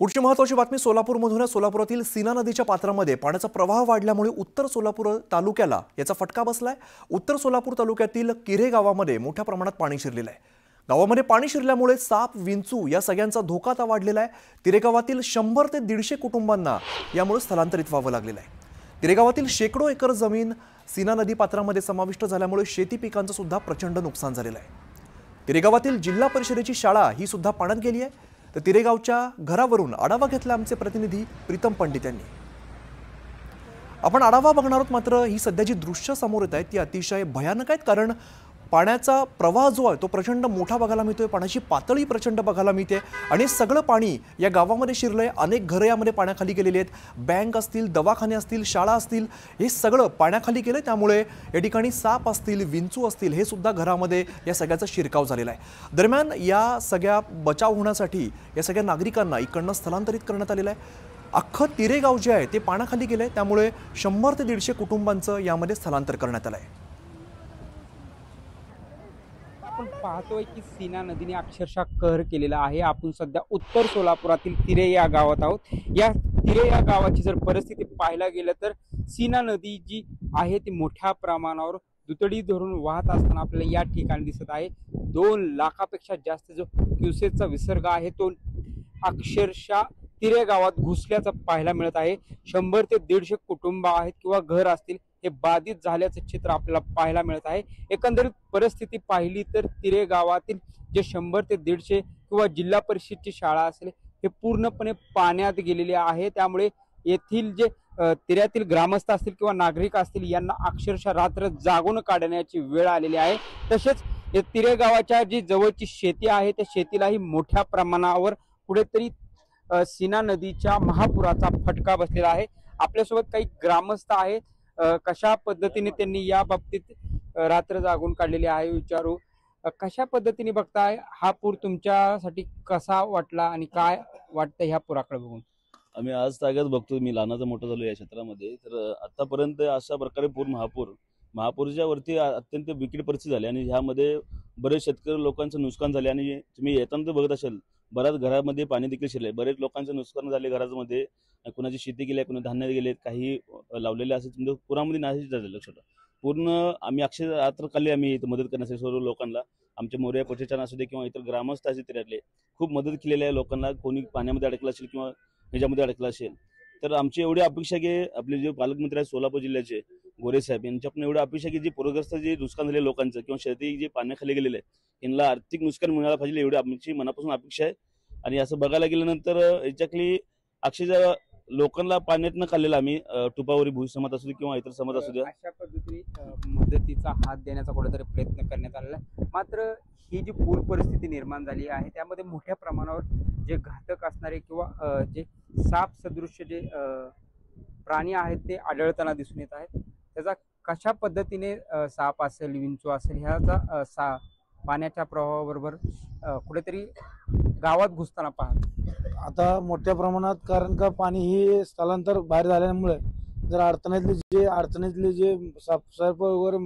पुढची महत्त्वाची बातमी सोलापूरमधून आहे। सोलापुरातील सीना नदीच्या पात्रामध्ये पाण्याचा प्रवाह वाढल्यामुळे उत्तर सोलापूर तालुक्याला याचा फटका बसलाय। उत्तर सोलापूर तालुक्यातील किरे गावामध्ये मोठ्या प्रमाणात पाणी शिरलेलं आहे। गावामध्ये पाणी शिरल्यामुळे साप, विंचू या सगळ्यांचा धोका आता वाढलेला आहे। तिरे गावातील 100 ते 150 कुटुंबांना यामुळे स्थलांतरित व्हावं लागलेलं आहे। तिरे गावातील शेकडो एकर जमीन सीना नदी पात्रामध्ये समाविष्ट झाल्यामुळे शेती पिकांचं सुद्धा प्रचंड नुकसान झालेलं आहे। तिरे गावातील जिल्हा परिषदेची शाळा ही सुद्धा पाण्यात गेली आहे। तर तिरेगावच्या घरावरून आढावा घेतला आमचे प्रतिनिधी प्रीतम पंडित यांनी। आपण आढावा बघणार आहोत, मात्र ही सध्या जी दृश्य समोर येत आहेत ती अतिशय भयानक आहेत, कारण पाण्याचा प्रवाह जो आहे तो प्रचंड मोठा बघायला मिळतोय। पाण्याची पातळी प्रचंड बघायला मिळते आणि सगळं पाणी या गावामध्ये शिरलंय। अनेक घरे यामध्ये पाण्याखाली गेलेली आहेत। बँक असतील, दवाखाने असतील, शाळा असतील, हे सगळं पाण्याखाली गेले। त्यामुळे या ठिकाणी साप असतील, विंचू असतील, हे सुद्धा घरामध्ये या सगळ्याचा शिरकाव झालेला आहे। दरम्यान या सगळ्या बचाव होण्यासाठी या सगळ्या नागरिकांना इकडनं स्थलांतरित करण्यात आलेलं आहे। अख्खं तिरे गाव जे आहे ते पाण्याखाली गेलंय, त्यामुळे 100 ते 150 कुटुंबांचं यामध्ये स्थलांतर करण्यात आलंय। आपण पाहतोय की सीना नदीने अक्षरशः कहर केलेला आहे। आपण सध्या उत्तर सोलापुरातील तिरे या गावात आहोत। या तिरे या गावाची जर परिस्थिती पाहायला गेलं तर सीना नदी जी आहे ती मोठ्या प्रमाणावर दुतडी धरून वाहत असताना आपल्याला या ठिकाणी दिसत आहे। 2 लाखापेक्षा जास्त जो क्युसेकचा विसर्ग आहे तो अक्षरशः तिरे गावात घुसल्याचं पाहायला मिळत आहे। 100 ते 150 कुटुंब आहेत किंवा घर असतील हे बाधित झाल्याचं चित्र आपल्याला पाहायला मिळत आहे। एकंदरीत परिस्थिती पाहिली तर तिरे गावातील जे 100 ते 150 किंवा जिल्हा परिषदची शाळा असेल हे पूर्णपणे पाण्यात गेलेले आहे। त्यामुळे येथील जे तिऱ्यातील ग्रामस्थ असतील किंवा नागरिक असतील यांना अक्षरशः रात्र जागून काढण्याची वेळ आलेली आहे। तसेच तिरे गावाच्या जी जवळची शेती आहे त्या शेतीलाही मोठ्या प्रमाणावर कुठेतरी सीना नदीच्या महापुराचा फटका बसलेला आहे। आपल्यासोबत काही ग्रामस्थ आहेत, कशा पद्धतीने त्यांनी या बाबतीत रात्र जागून काढलेली आहे विचारू। कशा पद्धतीने बघताय हा पूर तुमच्यासाठी कसा वाटला आणि काय वाटतं ह्या पुराकडे बघून? आम्ही आज ताग्यात बघतो, मी लहानाचा मोठा झालो या क्षेत्रामध्ये, तर आतापर्यंत अशा प्रकारे महापूरच्या वरती अत्यंत बिकट परिस्थिती झाली आणि ह्यामध्ये बरेच शेतकरी लोकांचं नुकसान झाले। आणि तुम्ही येताना तर बघत असाल बऱ्याच घरामध्ये पाणी देखील शिरले, बरेच लोकांचं नुकसान झाले घरामध्ये। कुणाची शेती गेली, कुणा धान्य गेलेत, काही लावलेले असे म्हणजे पुरामध्ये नाशिक झाले लक्षात। पूर्ण आम्ही अक्षय रात्र काढली आम्ही इथं मदत करण्यासाठी सर्व लोकांना। आमच्या मोर्या कोटेचान असू दे किंवा इतर ग्रामस्थ असतील तिऱ्यातले खूप मदत केलेली आहे लोकांना। कोणी पाण्यामध्ये अडकलं असेल किंवा ह्याच्यामध्ये अडकलं असेल तर आमची एवढी अपेक्षा की आपले जे पालकमंत्री आहेत सोलापूर जिल्ह्याचे गोरे साहेब यांच्याकडून एवढी अपेक्षा की जे पूरग्रस्त जे नुकसान झाले लोकांचं किंवा शेती जे पाण्याखाली गेलेले आहे यांना आर्थिक नुकसान मिळायला पाहिजे, एवढी आमची मनापासून अपेक्षा आहे। आणि असं बघायला गेल्यानंतर याच्यातली अक्षरशः लोकांना पाण्यातनं काढलेला आम्ही टुपावरी भुज समाज असू दे किंवा इतर समाज असू दे अशा पद्धतीने मदतीचा हात देण्याचा कुठेतरी प्रयत्न करण्यात आलेला आहे। मात्र ही जी पूर परिस्थिती निर्माण झाली आहे त्यामध्ये मोठ्या प्रमाणावर जे घातक असणारे किंवा जे साप सदृश्य जे प्राणी आहेत ते आढळताना दिसून येत आहेत। त्याचा कशा पद्धतीने साप असेल, विंचू असेल ह्याचा पाण्याच्या प्रवाहाबरोबर कुठेतरी गावात घुसताना पाहतो आता मोठ्या प्रमाणात, कारण का पाणी ही स्थलांतर बाहेर झाल्यामुळे जर अडचणीतले जे साप वगैरे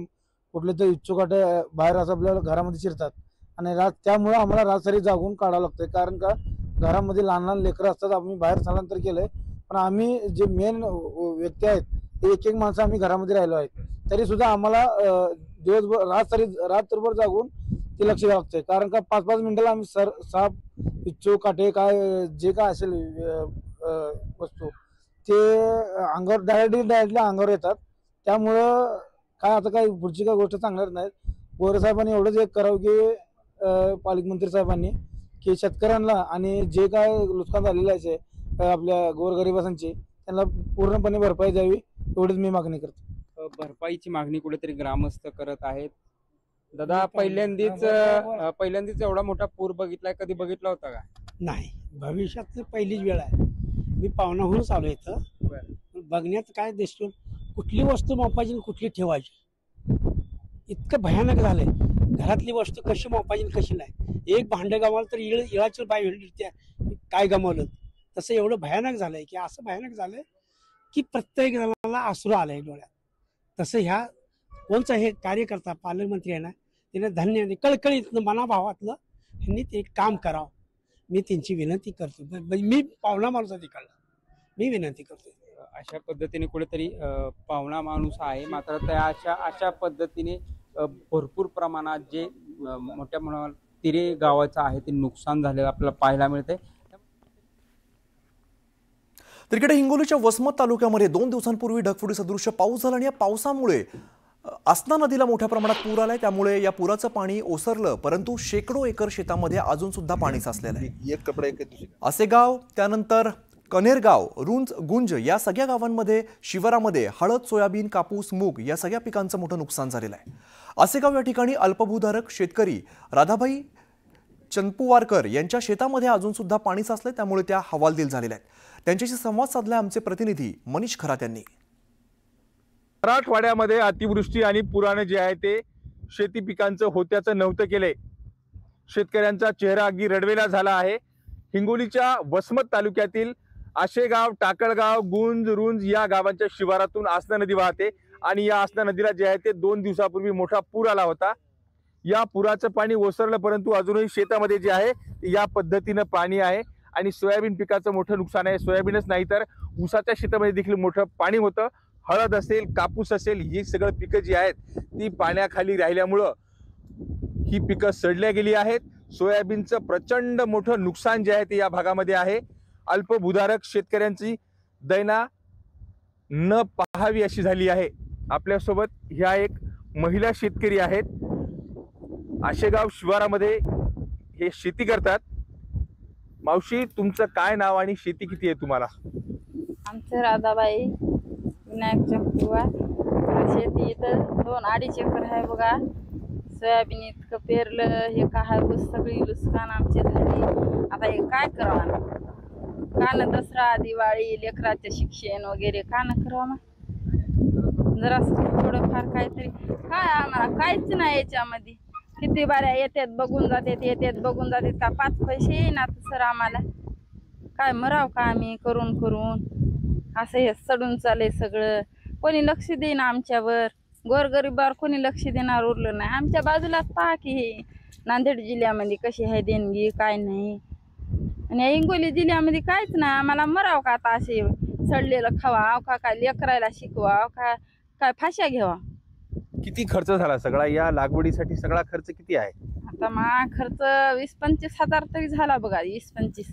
कुठले तर इच्छुकाटे बाहेर असं आपल्याला घरामध्ये शिरतात आणि त्यामुळे आम्हाला रात्री जागून काढावं लागतंय। कारण का घरामध्ये लहान लहान लेकरं असतात, आम्ही बाहेर स्थलांतर केलंय, पण आम्ही जे मेन व्यक्ती आहेत ते एक माणसं आम्ही घरामध्ये राहिलो आहेत, तरी सुद्धा आम्हाला दिवसभर रात्रभर जागून ते लक्ष द्यावं लागतंय। कारण का 5-5 मिनिटाला आम्ही साप, पिच्चू, काटे काय जे काय असेल वस्तू ते अंगावर डायरेक्टली अंगावर येतात। त्यामुळं काय आता काही पुढची काय गोष्ट सांगणार नाहीत। गोरे साहेबांनी एवढंच एक करावं की पालकमंत्री साहेबांनी की शेतकऱ्यांना आणि जे काय नुकसान झालेलं आहे आपल्या गोरगरिबांची त्यांना पूर्णपणे भरपाई द्यावी, एवढीच मी मागणी करतो। भरपाईची मागणी कुठेतरी ग्रामस्थ करत आहेत। दादा, पहिल्यांदाच एवढा मोठा पूर बघितलाय, कधी बघितला होता का? नाही, भविष्यातली पहिलीच वेळ आहे। मी पाहुणाहूनच आलो इथं बघण्यात। काय दिसतो कुठली वस्तू मापायची कुठली ठेवायची इतकं भयानक झालंय। घरातली वस्तू कशी मापायची कशी नाही, एक भांडं गमावलं तर इळाची बाई काय गमावलं, तसं एवढं भयानक झालंय की असं भयानक झालंय की प्रत्येक जणाला अश्रू आलंय डोळ्यात। तसं ह्या कोणचं हे कार्यकर्ता पालकमंत्री आहे ना, त्याने धन्य कळकळीतनं मनाभावातलं ह्यांनी ते काम करावं मी त्यांची विनंती करतो. मी पाहुणा माणूस आहे तिकडला, मी विनंती करतो. अशा पद्धतीने कुठेतरी पाहुणा माणूस आहे, मात्र त्या अशा पद्धतीने भरपूर प्रमाणात जे मोठ्या प्रमाणात तिरे गावाचं आहे ते नुकसान झालेलं आपल्याला पाहायला मिळतंय. तर इकडे हिंगोलीच्या वसमत तालुक्यामध्ये 2 दिवसांपूर्वी ढगफुटी सदृश्य पाऊस झाला आणि या पावसामुळे आसना नदीला मोठ्या प्रमाणात पूर आलाय. त्यामुळे या पुराचं पाणी ओसरलं, परंतु शेकडो एकर शेतामध्ये अजून सुद्धा पाणी साचलेलं आहे. आसेगाव, त्यानंतर कनेरगाव, रुंज, गुंज या सगळ्या गावांमध्ये शिवारामध्ये हळद, सोयाबीन, कापूस, मूग या सगळ्या पिकांचं मोठं नुकसान झालेलं आहे. आसेगाव या ठिकाणी अल्पभूधारक शेतकरी राधाबाई चंदपुवारकर यांच्या शेतामध्ये अजून सुद्धा पाणी साचलंय, त्यामुळे त्या हवालदिल झालेल्या आहेत. त्यांच्याशी संवाद साधलाय आमचे प्रतिनिधी मनीष खरात यांनी. मराठवाड्यामध्ये अतिवृष्टी आणि पुराने जे आहे ते शेती पिकांचं होत्याचं नव्हतं केलंय. शेतकऱ्यांचा चेहरा अगदी रडवेला झाला आहे. हिंगोलीच्या वसमत तालुक्यातील आशेगाव, टाकळगाव, गुंज, रुंज या गावांच्या शिवारातून आसना नदी वाहते आणि या आसना नदीला जे आहे ते 2 दिवसापूर्वी मोठा पूर आला होता. या पुराचं पाणी ओसरलं, परंतु अजूनही शेतामध्ये जे आहे या पद्धतीनं पाणी आहे आणि सोयाबीन पिकाचं मोठं नुकसान आहे. सोयाबीनच नाही तर ऊसाच्या शेतामध्ये देखील मोठं पाणी होतं. हळद असेल, कापूस असेल, ही सगळं पिकं जी आहेत ती पाण्याखाली राहिल्यामुळं ही पिकं सडल्या गेली आहेत. सोयाबीनचं प्रचंड मोठं नुकसान जे आहे ते या भागामध्ये आहे. अल्पभूधारक शेतकऱ्यांची दैना न पाहावी अशी झाली आहे. आपल्यासोबत ह्या एक महिला शेतकरी आहेत. आशेगाव शिवारामध्ये हे शेती करतात. मावशी, तुमचं काय नाव आणि शेती किती आहे तुम्हाला? आमचं राधाबाई विनायक चंपूवार. शेती इथं 2-2.5 एकर आहे बघा. सोयाबीन इतकं पेरलं, हे काय ऊस सगळी नुकसान आमचे झाले. आता हे काय करावं? का न दसरा, दिवाळी, लेकराचे शिक्षण वगैरे का न करावं? जरा थोडंफार काहीतरी काय आम्हाला काहीच नाही याच्यामध्ये. किती बाऱ्या येतात बघून जातात, बघून जातात, का 5 पैसे येईनात सर आम्हाला. काय मराव का आम्ही करून करून? असं हे सडून चाललंय सगळं. कोणी लक्ष देईना आमच्यावर. गोरगरिबावर कोणी लक्ष देणार उरलं नाही. आमच्या बाजूलाच पहा की हे नांदेड जिल्ह्यामध्ये कशी आहे देणगी, काय नाही. आणि हिंगोली जिल्ह्यामध्ये काहीच नाही. आम्हाला मराव का आता असे सडलेलं खावा का, काय लेकरायला शिकवा का, काय फाश्या घ्यावा? किती खर्च झाला सगळा या लागवडीसाठी? सगळा खर्च किती आहे? आता खर्च 20-25 हजार तरी झाला बघा. 20-25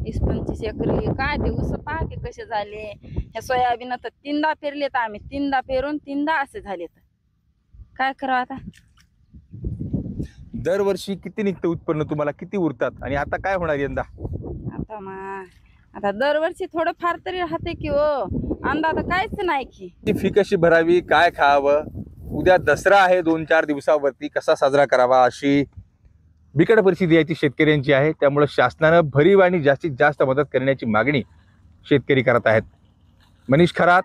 20-25 एकरी. काय ते ऊस पहा की कसे झाले. हे सोयाबीन तर 3दा पेरलेत आम्ही. 3दा पेरून 3दा असे झाले. तर काय करावं आता? दरवर्षी किती निघतं उत्पन्न तुम्हाला? किती उरतात? आणि आता काय होणार यंदा? आता दरवर्षी थोडंफार तरी राहते की हो. अंदाज काहीच नाही की. फी कशी भरावी, काय खावं? उद्या दसरा आहे 2-4 दिवसावरती, कसा साजरा करावा अशी बिकट परिस्थिती याची शेतकऱ्यांची आहे. त्यामुळे शासनानं भरीव आणि जास्तीत जास्त मदत करण्याची मागणी शेतकरी करत आहेत. मनीष खरात,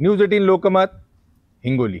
न्यूज 18 लोकमत, हिंगोली.